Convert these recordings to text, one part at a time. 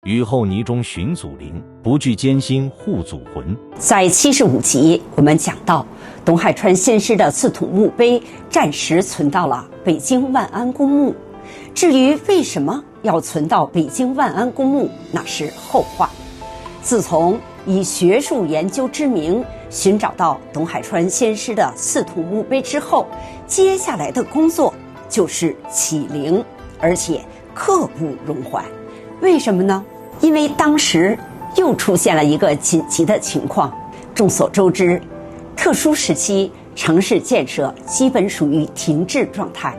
雨后泥中寻祖灵，不惧艰辛护祖魂。在75集，我们讲到董海川先师的四土墓碑暂时存到了北京万安公墓。至于为什么要存到北京万安公墓，那是后话。自从以学术研究之名寻找到董海川先师的四土墓碑之后，接下来的工作就是起灵，而且刻不容缓。为什么呢？因为当时又出现了一个紧急的情况。众所周知，特殊时期城市建设基本属于停滞状态。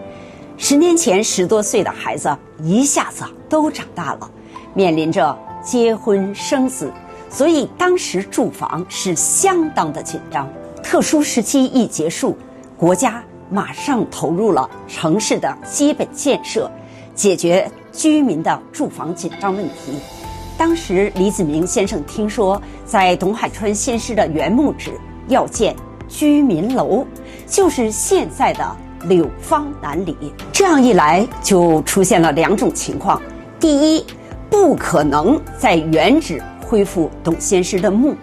10年前10多岁的孩子一下子都长大了，面临着结婚生子，所以当时住房是相当的紧张。特殊时期一结束，国家马上投入了城市的基本建设，解决居民的住房紧张问题。当时李子明先生听说在董海川先师的原墓址要建居民楼，就是现在的柳芳南里。这样一来就出现了2种情况：第一，不可能在原址恢复董先师的墓；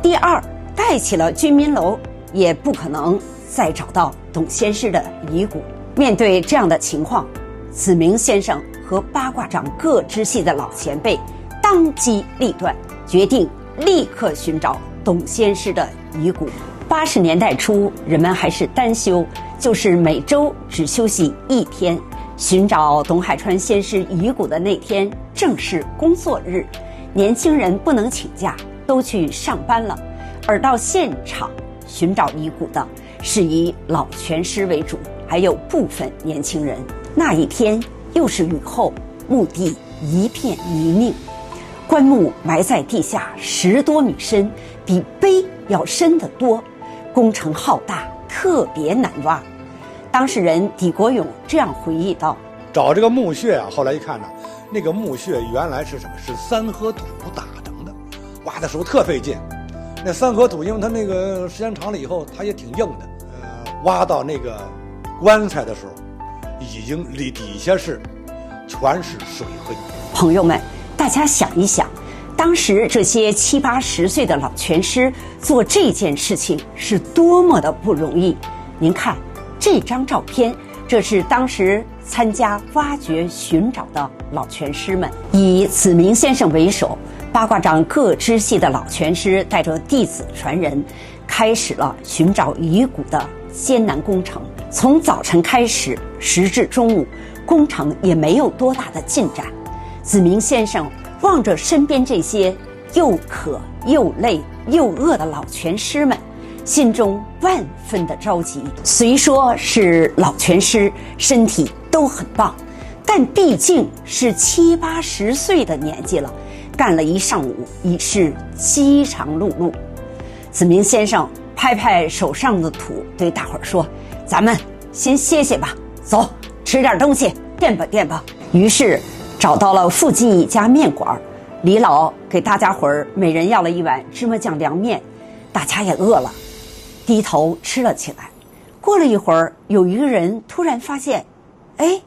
第二，盖起了居民楼也不可能再找到董先师的遗骨。面对这样的情况，子明先生和八卦掌各支系的老前辈当机立断，决定立刻寻找董先师的遗骨。80年代初，人们还是单休，就是每周只休息1天。寻找董海川先师遗骨的那天正是工作日，年轻人不能请假，都去上班了。而到现场寻找遗骨的是以老拳师为主，还有部分年轻人。那一天又是雨后，墓地一片泥泞，棺木埋在地下10多米深，比碑要深得多，工程浩大，特别难挖。当事人狄国勇这样回忆道：找这个墓穴啊，后来一看呢，那个墓穴原来是什么？是3合土打成的，挖的时候特费劲。那3合土因为它那个时间长了以后它也挺硬的，挖到那个棺材的时候已经底下是全是水和泥。朋友们，大家想一想，当时这些70、80岁的老拳师做这件事情是多么的不容易。您看这张照片，这是当时参加挖掘寻找的老拳师们，以子明先生为首，八卦掌各支系的老拳师带着弟子传人，开始了寻找遗骨的艰难工程。从早晨开始，时至中午，工程也没有多大的进展。子明先生望着身边这些又渴又累又饿的老拳师们，心中万分的着急。虽说是老拳师，身体都很棒，但毕竟是70、80岁的年纪了，干了一上午已是饥肠辘辘。子明先生拍拍手上的土，对大伙儿说：咱们先歇歇吧，走，吃点东西垫吧垫吧。于是找到了附近一家面馆，李老给大家伙儿每人要了1碗芝麻酱凉面，大家也饿了，低头吃了起来。过了一会儿，有一个人突然发现，哎，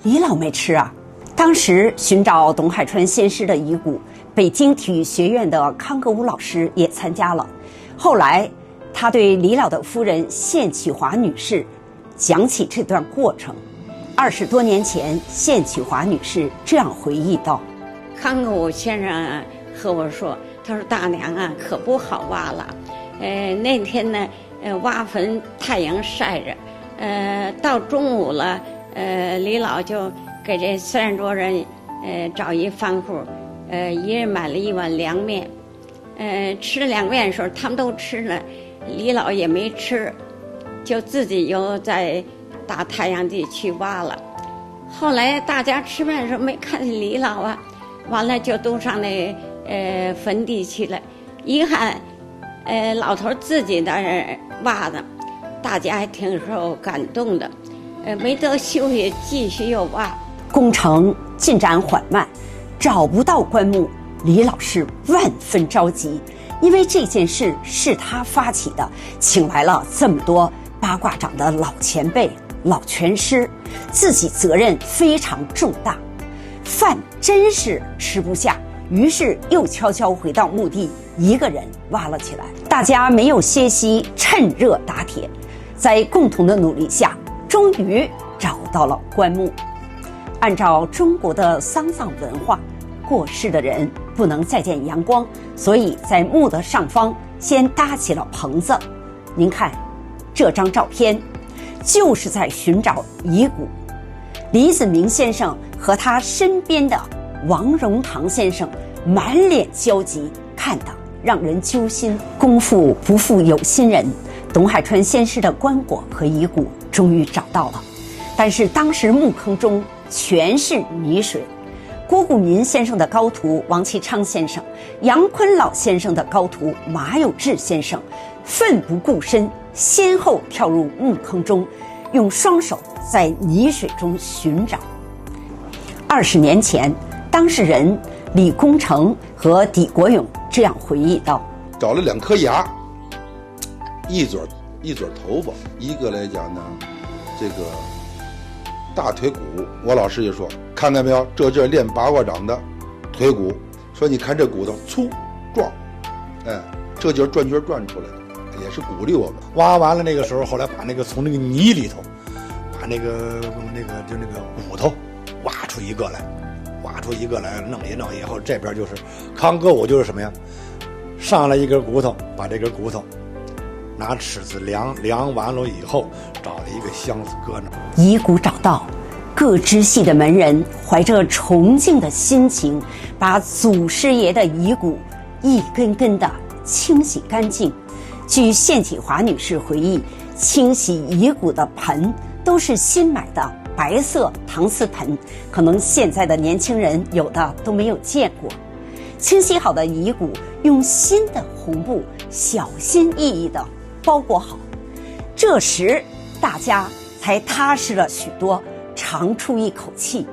李老没吃啊。当时寻找董海川先师的遗骨，北京体育学院的康格武老师也参加了。后来他对李老的夫人献启华女士讲起这段过程。20多年前，献启华女士这样回忆道：康格武先生和我说，他说大娘啊，可不好挖了。那天呢，挖坟太阳晒着，到中午了，李老就给这30多人，找一饭户，一人买了1碗凉面，吃凉面的时候他们都吃了，李老也没吃，就自己又在大太阳地去挖了。后来大家吃饭的时候没看见李老啊，完了就都上那坟地去了。一看，老头自己在那挖的，大家还挺受感动的。没得休息，继续又挖。工程进展缓慢，找不到棺木，李老是万分着急，因为这件事是他发起的，请来了这么多八卦掌的老前辈、老拳师，自己责任非常重大。饭真是吃不下，于是又悄悄回到墓地，一个人挖了起来。大家没有歇息，趁热打铁，在共同的努力下，终于找到了棺木。按照中国的丧葬文化，过世的人不能再见阳光，所以在墓的上方先搭起了棚子。您看这张照片，就是在寻找遗骨。李子明先生和他身边的王荣堂先生满脸焦急，看得让人揪心。功夫不负有心人，董海川先师的棺椁和遗骨终于找到了，但是当时墓坑中全是泥水。郭谷民先生的高徒王其昌先生，杨坤老先生的高徒马有志先生奋不顾身，先后跳入墓坑中，用双手在泥水中寻找。20年前，当事人李功成和狄国勇这样回忆道：找了2颗牙，一撮头发，一个来讲呢，这个大腿骨，我老师也说，看到没有，这就是练八卦掌的腿骨。说你看这骨头粗壮，这就是转圈转出来的，也是鼓励我们。挖完了那个时候，后来把那个从那个泥里头，把那个骨头挖出一个来，弄一弄以后，这边就是康歌舞，就是什么呀？上来一根骨头，把这根骨头拿尺子量完了以后，找了一个箱子搁那儿。遗骨找到，各支系的门人怀着崇敬的心情，把祖师爷的遗骨一根根的清洗干净。据谢启华女士回忆，清洗遗骨的盆都是新买的白色搪瓷盆，可能现在的年轻人有的都没有见过。清洗好的遗骨用新的红布小心翼翼地包裹好，这时大家才踏实了许多，长出一口气。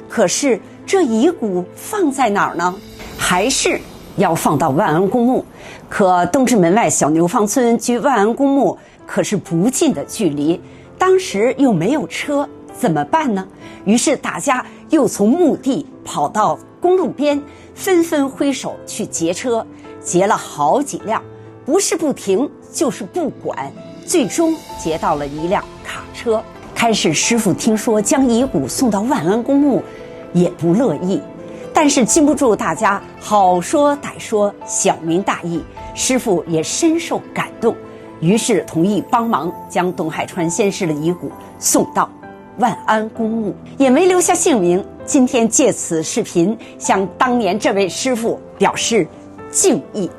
可是这遗骨放在哪儿呢？还是要放到万安公墓，可东直门外小牛坊村距万安公墓可是不近的距离，当时又没有车，怎么办呢？于是大家又从墓地跑到公路边，纷纷挥手去劫车，劫了好几辆，不是不停就是不管，最终劫到了一辆卡车。开始师傅听说将遗骨送到万安公墓也不乐意，但是禁不住大家好说歹说，小明大义，师傅也深受感动，于是同意帮忙将董海川先师的遗骨送到万安公墓，也没留下姓名。今天借此视频向当年这位师傅表示敬意。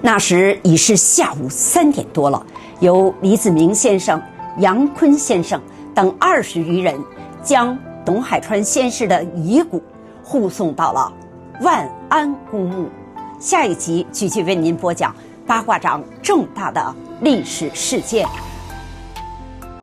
那时已是下午3点多了，由李子明先生、杨坤先生等20余人将董海川先师的遗骨护送到了万安公墓。下一集继续为您播讲八卦掌重大的历史事件。